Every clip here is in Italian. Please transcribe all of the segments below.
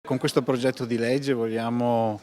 Con questo progetto di legge vogliamo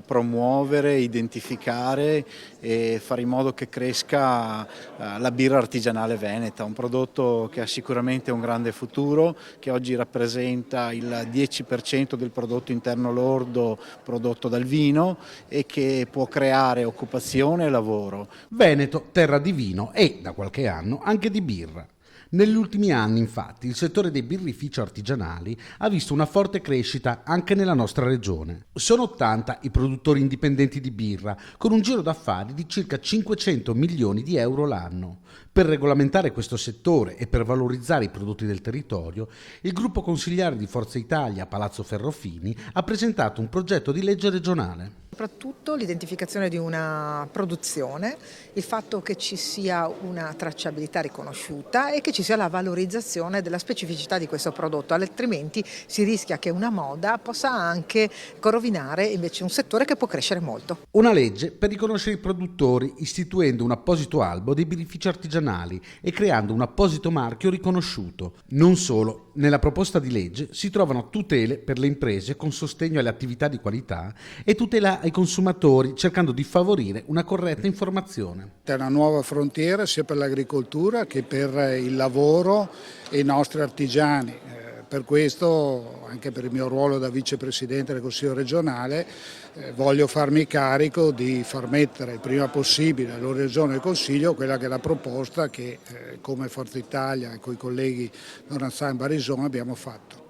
promuovere, identificare e fare in modo che cresca la birra artigianale veneta, un prodotto che ha sicuramente un grande futuro, che oggi rappresenta il 10% del prodotto interno lordo prodotto dal vino e che può creare occupazione e lavoro. Veneto, terra di vino e, da qualche anno, anche di birra. Negli ultimi anni, infatti, il settore dei birrifici artigianali ha visto una forte crescita anche nella nostra regione. Sono 80 i produttori indipendenti di birra, con un giro d'affari di circa 500 milioni di euro l'anno. Per regolamentare questo settore e per valorizzare i prodotti del territorio, il gruppo consigliare di Forza Italia, Palazzo Ferrofini, ha presentato un progetto di legge regionale. Soprattutto l'identificazione di una produzione, il fatto che ci sia una tracciabilità riconosciuta e che ci sia la valorizzazione della specificità di questo prodotto, altrimenti si rischia che una moda possa anche rovinare invece un settore che può crescere molto. Una legge per riconoscere i produttori, istituendo un apposito albo dei birrifici artigianali e creando un apposito marchio riconosciuto. Non solo, nella proposta di legge si trovano tutele per le imprese con sostegno alle attività di qualità e tutela ai consumatori, cercando di favorire una corretta informazione. È una nuova frontiera sia per l'agricoltura che per il lavoro e i nostri artigiani. Per questo, anche per il mio ruolo da vicepresidente del Consiglio regionale, voglio farmi carico di far mettere il prima possibile alla Regione e al Consiglio quella che è la proposta che come Forza Italia e con i colleghi Donanzà e Barison abbiamo fatto.